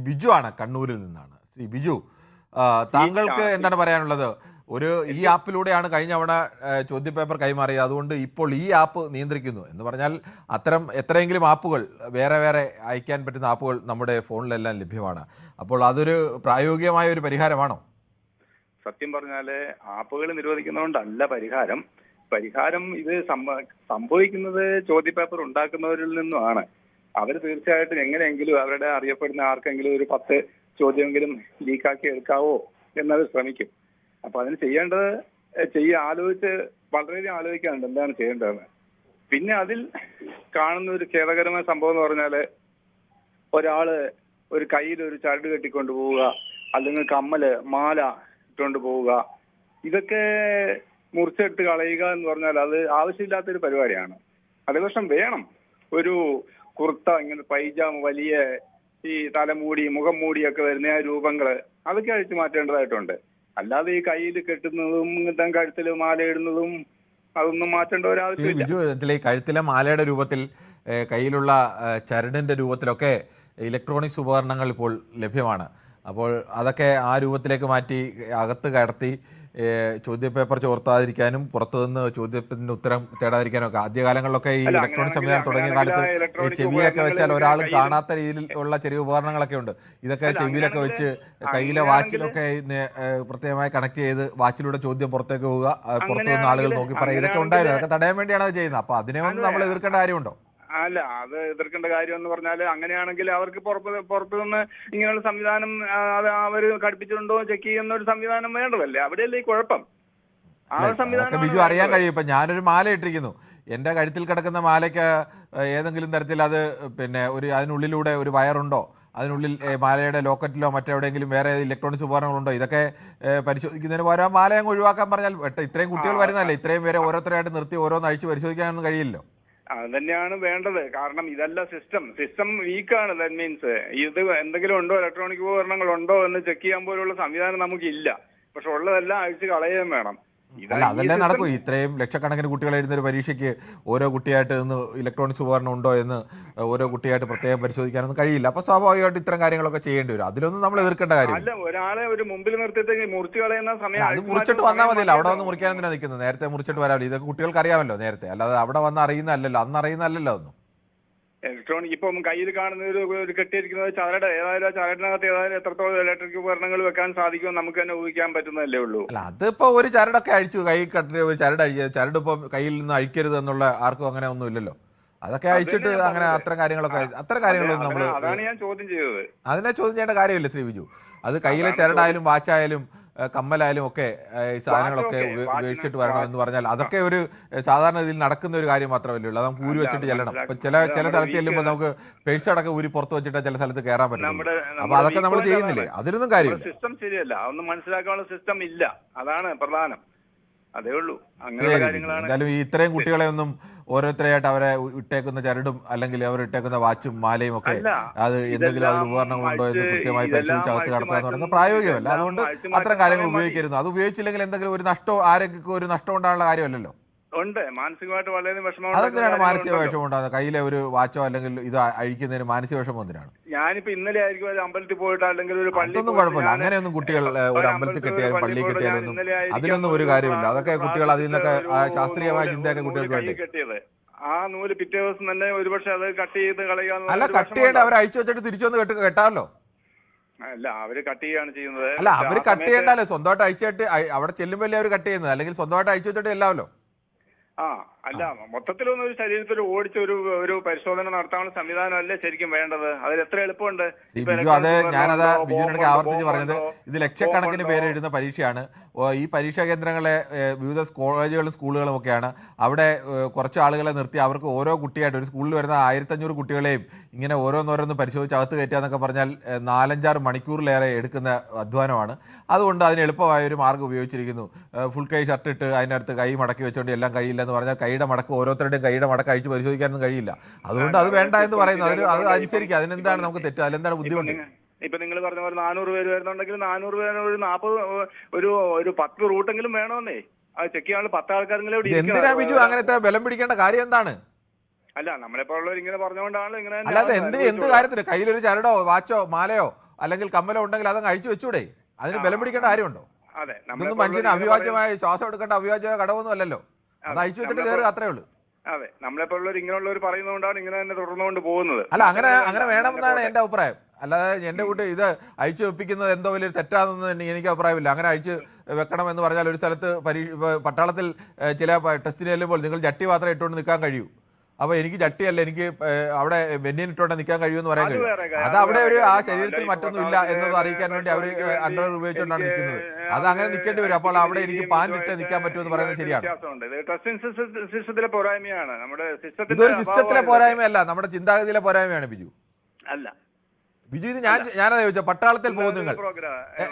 ബിജു ആണ്, കണ്ണൂരിൽ നിന്നാണ്. ശ്രീ ബിജു, താങ്കൾക്ക് എന്താണ് പറയാനുള്ളത്? ഈ ആപ്പിലൂടെയാണ് കഴിഞ്ഞ തവണ ചോദ്യപേപ്പർ കൈമാറിയത്, അതുകൊണ്ട് ഇപ്പോൾ ഈ ആപ്പ് നിയന്ത്രിക്കുന്നു എന്ന് പറഞ്ഞാൽ എത്രയെങ്കിലും ആപ്പുകൾ വേറെ വേറെ അയക്കാൻ പറ്റുന്ന ആപ്പുകൾ നമ്മുടെ ഫോണിലെല്ലാം ലഭ്യമാണ്. അപ്പോൾ അതൊരു പ്രായോഗികമായ ഒരു പരിഹാരമാണോ? സത്യം പറഞ്ഞാല് ആപ്പുകൾ നിരോധിക്കുന്നതുകൊണ്ടല്ല പരിഹാരം ഇത് സംഭവിക്കുന്നത് ചോദ്യപേപ്പർ ഉണ്ടാക്കുന്നവരിൽ നിന്നുമാണ്. അവർ തീർച്ചയായിട്ടും എങ്ങനെയെങ്കിലും അവരുടെ അറിയപ്പെടുന്ന ആർക്കെങ്കിലും ഒരു 10 ചോദ്യമെങ്കിലും ലീക്കാക്കി എടുക്കാവോ എന്നത് ശ്രമിക്കും. അപ്പൊ അതിന് ചെയ്യേണ്ടത് വളരെയധികം ആലോചിക്കാനുണ്ട് എന്താണ് ചെയ്യേണ്ടതെന്ന്. പിന്നെ അതിൽ കാണുന്ന ഒരു ഖേദകരമായ സംഭവം എന്ന് പറഞ്ഞാല് ഒരാള് ഒരു കയ്യിൽ ഒരു ചരട് കെട്ടിക്കൊണ്ട് പോവുക, അല്ലെങ്കിൽ കമ്മല് മാല ഇട്ടുകൊണ്ട് പോവുക, ഇതൊക്കെ മുറിച്ചെടുത്ത് കളയുക എന്ന് പറഞ്ഞാൽ അത് ആവശ്യമില്ലാത്തൊരു പരിപാടിയാണ്. അതേപക്ഷം വേണം ഒരു കുർത്ത, ഇങ്ങനെ പൈജാമ, വലിയ ഈ തലമൂടി മുഖം മൂടിയൊക്കെ വരുന്ന ആ രൂപങ്ങള് അതൊക്കെ അഴിച്ചു മാറ്റേണ്ടതായിട്ടുണ്ട്. അല്ലാതെ ഈ കയ്യിൽ കെട്ടുന്നതും കഴുത്തിൽ മാല ഇടുന്നതും അതൊന്നും മാറ്റേണ്ട ഒരാവശ്യമില്ല. ഈ കഴുത്തിലെ മാലയുടെ രൂപത്തിൽ, കയ്യിലുള്ള ചരടിന്റെ രൂപത്തിലൊക്കെ ഇലക്ട്രോണിക്സ് ഉപകരണങ്ങൾ ഇപ്പോൾ ലഭ്യമാണ്. അപ്പോൾ അതൊക്കെ ആ രൂപത്തിലേക്ക് മാറ്റി അകത്ത് കടത്തി ചോദ്യപേപ്പർ ചോർത്താതിരിക്കാനും പുറത്തുനിന്ന് ചോദ്യത്തിന് ഉത്തരം തേടാതിരിക്കാനും ഒക്കെ ആദ്യകാലങ്ങളിലൊക്കെ ഈ ഇലക്ട്രോണിക് സംവിധാനം തുടങ്ങിയ കാലത്ത് ചെവിയിലൊക്കെ വെച്ചാൽ ഒരാളും കാണാത്ത രീതിയിൽ ഉള്ള ചെറിയ ഉപകരണങ്ങളൊക്കെ ഉണ്ട്. ഇതൊക്കെ ചെവിയിലൊക്കെ വെച്ച് കയ്യിലെ വാച്ചിലൊക്കെ പ്രത്യേകമായി കണക്ട് ചെയ്ത് വാച്ചിലൂടെ ചോദ്യം പുറത്തേക്ക് പോവുക, പുറത്തു നിന്ന് ആളുകൾ നോക്കി പറയുക, ഇതൊക്കെ ഉണ്ടായിരുന്നു. അതൊക്കെ തടയാൻ വേണ്ടിയാണ് അത് ചെയ്യുന്നത്. അപ്പൊ അതിനെ ഒന്നും നമ്മൾ എതിർക്കേണ്ട കാര്യമുണ്ടോ? അല്ല, അത് എതിർക്കേണ്ട കാര്യം എന്ന് പറഞ്ഞാൽ അങ്ങനെയാണെങ്കിൽ അവർക്ക് പുറത്തു നിന്ന് ഇങ്ങനെയുള്ള സംവിധാനം അത് അവർ ഘടിപ്പിച്ചിട്ടുണ്ടോ ചെക്ക് ചെയ്യുന്ന ഒരു സംവിധാനം വേണ്ടതല്ലേ? അവിടെയല്ലേ ഈ കുഴപ്പം? ആ സംവിധാനം ബിജു അറിയാൻ കഴിയും. ഇപ്പൊ ഞാനൊരു മാല ഇട്ടിരിക്കുന്നു, എന്റെ കഴുത്തിൽ കിടക്കുന്ന മാലയ്ക്ക് ഏതെങ്കിലും തരത്തിൽ അത് അതിനുള്ളിലൂടെ ഒരു വയറുണ്ടോ, അതിനുള്ളിൽ മാലയുടെ ലോക്കറ്റിലോ മറ്റെവിടെയെങ്കിലും വേറെ ഇലക്ട്രോണിക്സ് ഉപകരണങ്ങളുണ്ടോ, ഇതൊക്കെ പരിശോധിക്കുന്നതിന് പകരം മാല അങ്ങ് ഒഴിവാക്കാൻ പറഞ്ഞാൽ ഇത്രയും കുട്ടികൾ വരുന്നതല്ലേ, ഇത്രയും പേരെ ഓരോരുത്തരായിട്ട് നിർത്തി ഓരോന്ന് അഴിച്ച് പരിശോധിക്കാനൊന്നും കഴിയില്ലല്ലോ. അത് തന്നെയാണ് വേണ്ടത്. കാരണം ഇതല്ല സിസ്റ്റം വീക്കാണ്. ദാറ്റ് മീൻസ് ഇത് എന്തെങ്കിലും ഉണ്ടോ, ഇലക്ട്രോണിക് ഉപകരണങ്ങൾ ഉണ്ടോ എന്ന് ചെക്ക് ചെയ്യാൻ പോലുള്ള സംവിധാനം നമുക്കില്ല. പക്ഷെ ഉള്ളതെല്ലാം അഴിച്ച് കളയുകയും വേണം. അല്ല, അതല്ലേ നടക്കും. ഇത്രയും ലക്ഷക്കണക്കിന് കുട്ടികൾ എഴുതുന്ന ഒരു പരീക്ഷയ്ക്ക് ഓരോ കുട്ടിയായിട്ട് നിന്ന് ഇലക്ട്രോണിക്സ് ഉപകരണം ഉണ്ടോ എന്ന് ഓരോ കുട്ടിയായിട്ട് പ്രത്യേകം പരിശോധിക്കാനൊന്നും കഴിയില്ല. അപ്പൊ സ്വാഭാവികമായിട്ട് ഇത്തരം കാര്യങ്ങളൊക്കെ ചെയ്യേണ്ടി വരും. അതിലൊന്നും നമ്മൾ എതിർക്കേണ്ട കാര്യം. അല്ല, ഒരാളെ ഒരു മുമ്പിൽ നിർത്തിയിട്ട് മുറിച്ച് കളയുന്ന സമയം അത് മുറിച്ചിട്ട് വന്നാൽ മതിയല്ലോ. അവിടെ വന്ന് മുറിക്കാൻ എന്തിനാ നിൽക്കുന്നത്? നേരത്തെ മുറിച്ചിട്ട് വരാമല്ലോ. ഇതൊക്കെ കുട്ടികൾക്ക് അറിയാമല്ലോ നേരത്തെ. അല്ലാതെ അവിടെ വന്ന് അറിയുന്നതല്ലോ, അന്ന് അറിയുന്നതല്ലോ ഒന്നും. ഇലക്ട്രോണിക് ഇപ്പം കയ്യിൽ കാണുന്ന ഒരു കെട്ടിയിരിക്കുന്നത് ചരട്, ഏതായാലും ചരടിനകത്ത് ഏതായാലും എത്രത്തോളം ഇലക്ട്രിക് ഉപകരണങ്ങൾ വെക്കാൻ സാധിക്കുമെന്ന് നമുക്ക് തന്നെ ഊഹിക്കാൻ പറ്റുന്നതല്ലേ ഉള്ളൂ. അല്ല, അതിപ്പോ ഒരു ചരടൊക്കെ അഴിച്ചു, കൈ കെട്ടി ഒരു ചരട് ഇപ്പം കയ്യിൽ നിന്ന് അഴിക്കരുത് എന്നുള്ള ആർക്കും അങ്ങനെ ഒന്നും ഇല്ലല്ലോ. അതൊക്കെ അഴിച്ചിട്ട് അങ്ങനെ അത്തരം കാര്യങ്ങളൊന്നും നമ്മൾ അതാണ് ഞാൻ ചോദ്യം ചെയ്തത്. അതിനെ ചോദ്യം ചെയ്യേണ്ട കാര്യമില്ല ശ്രീ ബിജു. അത് കയ്യിലെ ചരടായാലും വാച്ചായാലും കമ്മലായാലും ഒക്കെ ഈ സാധനങ്ങളൊക്കെ ഉപയോഗിച്ചിട്ട് വരണം എന്ന് പറഞ്ഞാൽ അതൊക്കെ ഒരു സാധാരണ ഇതിൽ നടക്കുന്ന ഒരു കാര്യം മാത്രമല്ലേ ഉള്ളൂ. നമുക്ക് ഊരി വെച്ചിട്ട് ചെല്ലണം. ഇപ്പൊ ചില സ്ഥലത്ത് ചെല്ലുമ്പോൾ നമുക്ക് പേഴ്സ് അടക്കം ഊരി പുറത്ത് വെച്ചിട്ട് ചില സ്ഥലത്ത് കയറാൻ പറ്റും. അപ്പൊ അതൊക്കെ നമ്മൾ ചെയ്യുന്നില്ലേ? അതിലൊന്നും കാര്യമില്ല. സിസ്റ്റം ശരിയല്ല, അതൊന്നും മനസ്സിലാക്കാനുള്ള സിസ്റ്റം ഇല്ല. അതാണ് പ്രധാനം. അതേ ഉള്ളൂ. അങ്ങനെ കാര്യങ്ങളാണ്. എന്തായാലും ഈ ഇത്രയും കുട്ടികളെ ഒന്നും ഓരോരുത്തരെയായിട്ട് അവരെ ഇട്ടേക്കുന്ന ചരടും അല്ലെങ്കിൽ അവർ ഇട്ടേക്കുന്ന വാച്ചും മാലയും ഒക്കെ അത് എന്തെങ്കിലും അതിൽ ഉപകരണങ്ങളുണ്ടോ എന്ന് കൃത്യമായി പരിശോധിച്ച് അകത്ത് കടത്തുക എന്ന് പറയുന്നത് പ്രായോഗികമല്ല. അതുകൊണ്ട് അത്തരം കാര്യങ്ങൾ ഉപയോഗിക്കരുത്. അത് ഉപയോഗിച്ചില്ലെങ്കിൽ എന്തെങ്കിലും ഒരു നഷ്ടം, ആരെങ്കിലും ഒരു നഷ്ടം ഉണ്ടാകാനുള്ള കാര്യമല്ലല്ലോ. ഉണ്ട്, മാനസികമായിട്ട് വളരെ വിഷമം. അതെന്തിനാണ് മാനസിക വിഷമം ഉണ്ടാകുന്നത്? കയ്യിലെ ഒരു വാച്ചോ അല്ലെങ്കിൽ ഇത് അഴിക്കുന്നതിന് മാനസിക വിഷമം എന്തിനാണ്? ഞാനിപ്പോ ഇന്നലെ ആയിരിക്കും ഒരു അമ്പലത്തിൽ പോയിട്ട് അല്ലെങ്കിൽ ഒരു പള്ളിയൊന്നും കുഴപ്പമില്ല. അങ്ങനെയൊന്നും കുട്ടികൾ ഒരു അമ്പലത്തിൽ കെട്ടിയാലും പള്ളി കെട്ടിയാലും ഒന്നും അതിനൊന്നും ഒരു കാര്യമില്ല. അതൊക്കെ കുട്ടികൾ അതിൽ നിന്നൊക്കെ ശാസ്ത്രീയമായ ചിന്തയൊക്കെ കുട്ടികൾക്ക് വേണ്ടി. ആ നൂല് പിറ്റേ ദിവസം തന്നെ ഒരുപക്ഷെ അത് കട്ട് ചെയ്ത് കളയാൻ. അല്ല, കട്ട് ചെയ്യേണ്ട, അവർ അഴിച്ചു വെച്ചിട്ട് തിരിച്ചൊന്ന് കെട്ടാമല്ലോ. അല്ല, അവര് കട്ട് ചെയ്യാണ് ചെയ്യുന്നത്. അല്ല, അവര് കട്ട് ചെയ്യണ്ടല്ലോ, സ്വന്തമായിട്ട് അഴിച്ചിട്ട് അവിടെ ചെല്ലുമ്പോൾ അവർ കട്ട് ചെയ്യുന്നത്, അല്ലെങ്കിൽ സ്വന്തമായിട്ട് അഴിച്ചു വെച്ചിട്ട് എല്ലാമല്ലോ. അല്ല, മൊത്തത്തിലൊന്നും ഒരു ശരീരത്തിൽ ഓടിച്ച് ഒരു പരിശോധന നടത്താനുള്ള സംവിധാനമല്ലേ ശരിക്കും വേണ്ടത്? അതിൽ എത്ര എളുപ്പമുണ്ട്. ഞാനത് ബിജുവിനോട് ആവർത്തിച്ച് പറഞ്ഞത്, ഇത് ലക്ഷക്കണക്കിന് പേര് എഴുതുന്ന പരീക്ഷയാണ്. ഈ പരീക്ഷാ കേന്ദ്രങ്ങളെ വിവിധ കോളേജുകളും സ്കൂളുകളും ഒക്കെയാണ്. അവിടെ കുറച്ച് ആളുകളെ നിർത്തി അവർക്ക് ഓരോ കുട്ടിയായിട്ട്, ഒരു സ്കൂളിൽ വരുന്ന 1500 കുട്ടികളെയും ഇങ്ങനെ ഓരോന്നോരോന്ന് പരിശോധിച്ച് അകത്ത് കയറ്റുക എന്നൊക്കെ പറഞ്ഞാൽ 4-5 മണിക്കൂറിലേറെ എടുക്കുന്ന അധ്വാനമാണ്. അതുകൊണ്ട് അതിന് എളുപ്പമായ ഒരു മാർഗ്ഗം ഉപയോഗിച്ചിരിക്കുന്നു. ഫുൾ കൈ ഷർട്ട് ഇട്ട് അതിനകത്ത് കൈ മടക്കി വെച്ചുകൊണ്ട് എല്ലാം കഴിയില്ല എന്ന് പറഞ്ഞാൽ കൈയുടെ മടക്ക് ഓരോരുത്തരുടെയും കൈയുടെ മടക്ക് അഴിച്ച് പരിശോധിക്കാനൊന്നും കഴിയില്ല. അതുകൊണ്ട് അത് വേണ്ട എന്ന് പറയുന്നത് അത് അനുസരിക്കുക. അതിനെന്താണ് നമുക്ക് തെറ്റ്? അതിലെന്താണ് ബുദ്ധിമുട്ട്? ഇപ്പൊ നിങ്ങൾ പറഞ്ഞ പോലെ 400 പേര് വരുന്നുണ്ടെങ്കിൽ 400 പേര് ഒരു 40 ഒരു 10 റൂട്ടെങ്കിലും വേണമെന്നേ. അത് ചെക്ക് ചെയ്യാനുള്ള 10 ആൾക്കാരെങ്കിലും. എന്തിനാ ബിജു അങ്ങനെ ഇത്ര ബലം പിടിക്കേണ്ട കാര്യം എന്താണ്? അല്ല, നമ്മളെപ്പോലുള്ളവർ ഇങ്ങനെ പറഞ്ഞുകൊണ്ടാണ് ഇങ്ങനെ. അല്ലാതെ എന്ത് കാര്യത്തിന് കയ്യിലൊരു ചരടോ വാച്ചോ മാലയോ അല്ലെങ്കിൽ കമ്മലോ ഉണ്ടെങ്കിൽ അതങ്ങ് അഴിച്ചു വെച്ചൂടെ? അതിന് ബലം പിടിക്കേണ്ട കാര്യമുണ്ടോ? അതെ, ഇതൊന്നും മനുഷ്യന് അവിഭാജ്യമായ ശ്വാസം എടുക്കേണ്ട അവിഭാജ്യമായ ഘടകമൊന്നും അല്ലല്ലോ. അത് അഴിച്ചു വെച്ചിട്ട് കയറുക, അത്രേ ഉള്ളൂ. അതെ, നമ്മളെപ്പോലുള്ളവർ ഇങ്ങനെയുള്ളവർ പറയുന്നതുകൊണ്ടാണ് ഇങ്ങനെ തന്നെ തുടർന്നുകൊണ്ട് പോകുന്നത്. അല്ല, അങ്ങനെ വേണമെന്നാണ് എൻ്റെ അഭിപ്രായം. അല്ലാതെ എൻ്റെ കൂട്ട് ഇത് അഴിച്ചു വെപ്പിക്കുന്നത് എന്തോ വലിയൊരു തെറ്റാണെന്ന് എനിക്ക് അഭിപ്രായമില്ല. അങ്ങനെ അഴിച്ച് വെക്കണം എന്ന് പറഞ്ഞാൽ ഒരു സ്ഥലത്ത് പട്ടാളത്തിൽ ചില ടെസ്റ്റിന് ചെല്ലുമ്പോൾ നിങ്ങൾ ജട്ടി മാത്രമേ ഇട്ടുകൊണ്ട് നിൽക്കാൻ കഴിയൂ. അപ്പോൾ എനിക്ക് ജട്ടിയല്ല, എനിക്ക് അവിടെ ബെന്നിയൻ ഇട്ടുകൊണ്ട് നിൽക്കാൻ കഴിയുമെന്ന് പറയാൻ കഴിയും. അത് അവിടെ ഒരു ആ ശരീരത്തിൽ മറ്റൊന്നും ഇല്ല എന്നത് അറിയിക്കാൻ വേണ്ടി അവർ അണ്ടർ ഉപയോഗിച്ചുകൊണ്ടാണ് നിൽക്കുന്നത്. അത് അങ്ങനെ നിൽക്കേണ്ടി വരും. അപ്പോൾ അവിടെ എനിക്ക് പാൻറ് ഇട്ട് നിൽക്കാൻ പറ്റുമെന്ന് പറയുന്നത് ശരിയാണ്. ഇതൊരു സിസ്റ്റത്തിലെ പോരായ്മയല്ല, നമ്മുടെ ചിന്താഗതിയിലെ പോരായ്മയാണ് ബിജു. അല്ല ബിജു, ഇത് ഞാനതാ ചോദിച്ചാൽ, പട്ടാളത്തിൽ പോകുന്നു നിങ്ങൾ.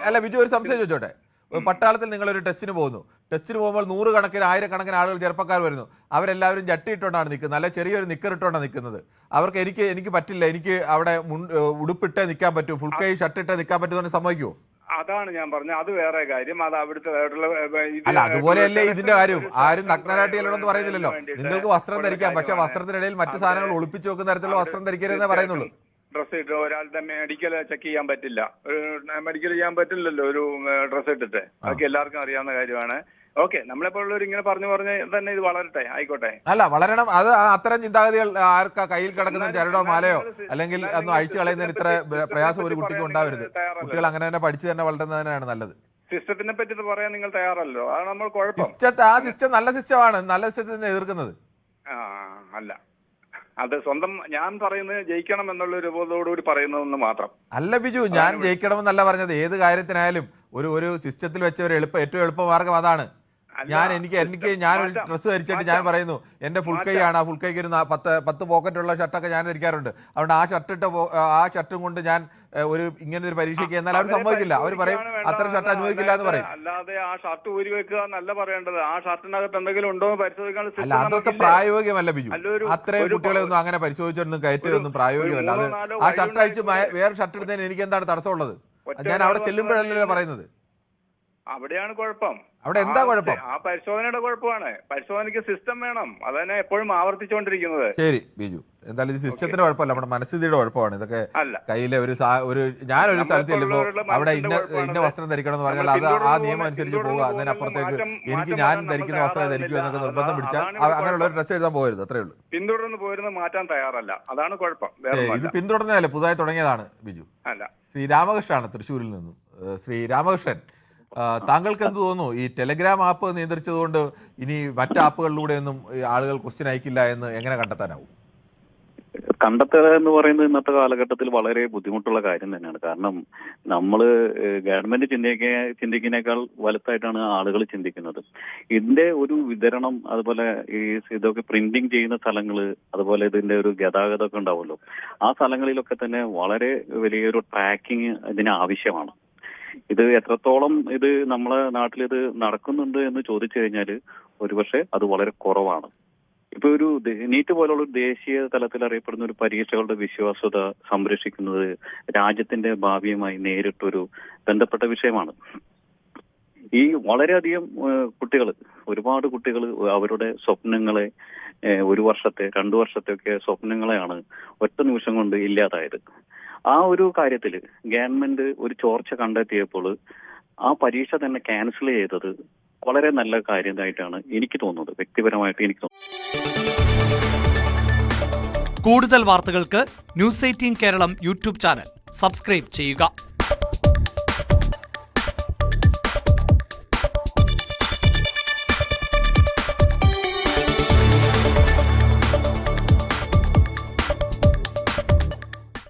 അല്ല ബിജു, ഒരു സംശയം ചോദിച്ചോട്ടെ. പട്ടാളത്തിൽ നിങ്ങളൊരു ടെസ്റ്റിന് പോകുന്നു. ടെസ്റ്റിന് പോകുമ്പോൾ 100 കണക്കിന് 1000 ആളുകൾ ചെറുപ്പക്കാർ വരുന്നു. അവരെല്ലാവരും ജട്ടി ഇട്ടുകൊണ്ടാണ് നിൽക്കുന്നത്, അല്ല ചെറിയൊരു നിക്കറിട്ടുകൊണ്ടാണ് നിൽക്കുന്നത്. അവർക്ക് എനിക്ക് പറ്റില്ല, എനിക്ക് അവിടെ ഉടുപ്പിട്ടേ നിൽക്കാൻ പറ്റൂ, ഫുൾ കൈ ഷർട്ട് ഇട്ടേ നിൽക്കാൻ പറ്റുമെന്ന് സമ്മതിക്കുമോ? അതാണ് ഞാൻ പറഞ്ഞത്, അത് വേറെ കാര്യം. അത് അവിടുത്തെ അല്ല, അതുപോലെയല്ലേ ഇതിന്റെ കാര്യവും. ആരും നഗ്നരാട്ടി അല്ലെന്ന് പറയുന്നില്ലല്ലോ. നിങ്ങൾക്ക് വസ്ത്രം ധരിക്കാം, പക്ഷെ വസ്ത്രത്തിനിടയിൽ മറ്റു സാധനങ്ങൾ ഒളിപ്പിച്ചു വെക്കുന്ന തരത്തിലുള്ള വസ്ത്രം ധരിക്കരുതെന്നേ പറയുന്നുള്ളൂ. ഡ്രസ്സ് ഇട്ട് ഒരാളുടെ മെഡിക്കൽ ചെക്ക് ചെയ്യാൻ പറ്റില്ല, മെഡിക്കൽ ചെയ്യാൻ പറ്റില്ലല്ലോ ഒരു ഡ്രസ്സ് ഇട്ടിട്ട്. അതൊക്കെ എല്ലാവർക്കും അറിയാവുന്ന കാര്യമാണ്. ഓക്കെ, നമ്മളെപ്പോലുള്ളവർ ഇങ്ങനെ പറഞ്ഞു തന്നെ ഇത് വളരട്ടെ, ആയിക്കോട്ടെ. അല്ല, വളരണം. അത് അത്തരം ചിന്താഗതികൾ ആർക്കാ കയ്യിൽ കിടക്കുന്ന ചരടോ മാലയോ അല്ലെങ്കിൽ ഒന്നും അഴിച്ചു കളയുന്നതിന് ഇത്ര പ്രയാസം ഒരു കുട്ടിക്ക് ഉണ്ടാവരുത്. കുട്ടികൾ അങ്ങനെ തന്നെ പഠിച്ചു തന്നെ വളരുന്നതിനാണ് നല്ലത്. സിസ്റ്റത്തിനെ പറ്റി പറയാൻ നിങ്ങൾ തയ്യാറല്ലോ, അതാണ് നമ്മൾ കുഴപ്പം. ആ സിസ്റ്റം നല്ല സിസ്റ്റമാണ്, നല്ല സിസ്റ്റത്തിനെ എതിർക്കുന്നത്. അല്ല, അത് സ്വന്തം ഞാൻ പറയുന്നത് ജയിക്കണം എന്നുള്ള ഒരു ബോധത്തോടുകൂടി പറയുന്നതെന്ന് മാത്രം. അല്ല ബിജു, ഞാൻ ജയിക്കണമെന്നല്ല പറഞ്ഞത്. ഏത് കാര്യത്തിനായാലും ഒരു സിസ്റ്റത്തിൽ വെച്ച ഒരു ഏറ്റവും എളുപ്പ മാർഗം അതാണ്. ഞാനൊരു ഡ്രസ്സ് ധരിച്ചിട്ട് ഞാൻ പറയുന്നു എന്റെ ഫുൾ കൈ ആണ്, ആ ഫുൾ കൈക്ക് ഒരു 10 പോക്കറ്റുള്ള ഷർട്ടൊക്കെ ഞാൻ ധരിക്കാറുണ്ട്. അതുകൊണ്ട് ആ ഷർട്ടും കൊണ്ട് ഞാൻ ഇങ്ങനെ ഒരു പരീക്ഷയ്ക്ക് എന്നാൽ അവർ സമ്മതിക്കില്ല. അവർ പറയും അത്ര ഷർട്ട് അനുവദിക്കില്ല എന്ന് പറയും. അല്ലാതെ ആ ഷർട്ട് ഊരി വെക്കുക എന്നല്ല പറയേണ്ടത്. ആ ഷർട്ടിനകത്ത് എന്തെങ്കിലും ഉണ്ടോ എന്ന് പരിശോധിക്കാൻ. അല്ല, അതൊക്കെ പ്രായോഗികമല്ല ബിജു. അത്രയും കുട്ടികളെ ഒന്നും അങ്ങനെ പരിശോധിച്ചൊന്നും കയറ്റുകയൊന്നും പ്രായോഗികമല്ല. അത് ആ ഷർട്ട് അഴിച്ച് വേറെ ഷർട്ട് ഇടുന്നതിന് എനിക്ക് എന്താണ് തടസ്സമുള്ളത്? ഞാൻ അവിടെ ചെല്ലുമ്പോഴല്ലേ പറയുന്നത്. അവിടെയാണ് കുഴപ്പം. അവിടെ എന്താ കുഴപ്പം? ആ പരിശോധനയുടെ കുഴപ്പമാണ്. പരിശോധനയ്ക്ക് സിസ്റ്റം വേണം, അതന്നെ എപ്പോഴും ആവർത്തിച്ചുകൊണ്ടിരിക്കുന്നത്. ശരി ബിജു, എന്തായാലും ഇത് സിസ്റ്റത്തിന്റെ കുഴപ്പമല്ല, നമ്മുടെ മനസ്ഥിതിയുടെ കുഴപ്പമാണ്. ഇതൊക്കെ കയ്യിലെ ഞാനൊരു സ്ഥലത്ത് ചെല്ലുമ്പോൾ അവിടെ ഇന്ന വസ്ത്രം ധരിക്കണം എന്ന് പറഞ്ഞാൽ അത് ആ നിയമം അനുസരിച്ച് പോവുക. അതിനപ്പുറത്തേക്ക് ഞാൻ ധരിക്കുന്ന വസ്ത്രം ധരിക്കുക എന്നൊക്കെ നിർബന്ധം പിടിച്ചാൽ അങ്ങനെയുള്ള ഒരു ഡ്രസ് എഴുതാൻ പോകരുത്, അത്രേ ഉള്ളൂ. പിന്തുടർന്ന് പോരുന്നത് മാറ്റാൻ തയ്യാറല്ല, അതാണ് കുഴപ്പം. ഇത് പിന്തുടർന്നതല്ലേ, പുതുതായി തുടങ്ങിയതാണ് ബിജു. അല്ല, ശ്രീ രാമകൃഷ്ണനാണ് തൃശ്ശൂരിൽ നിന്നും. ശ്രീ രാമകൃഷ്ണൻ, താങ്കൾക്ക് എന്ത് തോന്നുന്നു? ഈ ടെലഗ്രാം ആപ്പ് നിയന്ത്രിച്ചതുകൊണ്ട് ഇനി മറ്റ് ആപ്പുകളിലൂടെയൊന്നും ആളുകൾ ക്വസ്റ്റ്യൻ അയക്കില്ല എന്ന് എങ്ങനെ കണ്ടെത്താനാവും? കണ്ടെത്തുക എന്ന് പറയുന്നത് ഇന്നത്തെ കാലഘട്ടത്തിൽ വളരെ ബുദ്ധിമുട്ടുള്ള കാര്യം തന്നെയാണ്. കാരണം നമ്മൾ ഗവൺമെന്റ് ചിന്തിക്കുന്നേക്കാൾ വലുതായിട്ടാണ് ആളുകൾ ചിന്തിക്കുന്നത്. ഇതിന്റെ ഒരു വിതരണം, അതുപോലെ ഇതൊക്കെ പ്രിന്റിങ് ചെയ്യുന്ന സ്ഥലങ്ങള്, അതുപോലെ ഇതിന്റെ ഒരു ഗതാഗതമൊക്കെ ഉണ്ടാവുമല്ലോ, ആ സ്ഥലങ്ങളിലൊക്കെ തന്നെ വളരെ വലിയൊരു ട്രാക്കിങ് ഇതിന് ആവശ്യമാണ്. ഇത് എത്രത്തോളം ഇത് നമ്മളെ നാട്ടിൽ ഇത് നടക്കുന്നുണ്ട് എന്ന് ചോദിച്ചു കഴിഞ്ഞാൽ ഒരുപക്ഷെ അത് വളരെ കുറവാണ്. ഇപ്പൊ ഒരു നീറ്റ് പോലുള്ള ഒരു ദേശീയ തലത്തിൽ അറിയപ്പെടുന്ന ഒരു പരീക്ഷകളുടെ വിശ്വാസ്യത സംരക്ഷിക്കുന്നത് രാജ്യത്തിന്റെ ഭാവിയുമായി നേരിട്ടൊരു ബന്ധപ്പെട്ട വിഷയമാണ്. ഈ വളരെയധികം ഒരുപാട് കുട്ടികൾ അവരുടെ സ്വപ്നങ്ങളെ 1 വർഷത്തെ 2 വർഷത്തെ ഒക്കെ സ്വപ്നങ്ങളെയാണ് ഒറ്റ നിമിഷം കൊണ്ട് ഇല്ലാതായത്. ആ ഒരു കാര്യത്തിൽ ഗവൺമെന്റ് ഒരു ചോർച്ച കണ്ടെത്തിയപ്പോൾ ആ പരീക്ഷ തന്നെ ക്യാൻസൽ ചെയ്തത് വളരെ നല്ല കാര്യമായിട്ടാണ് എനിക്ക് തോന്നുന്നത്. വ്യക്തിപരമായിട്ട് എനിക്ക് തോന്നുന്നു. കൂടുതൽ വാർത്തകൾക്ക് News 18 Keralam YouTube channel subscribe ചെയ്യുക.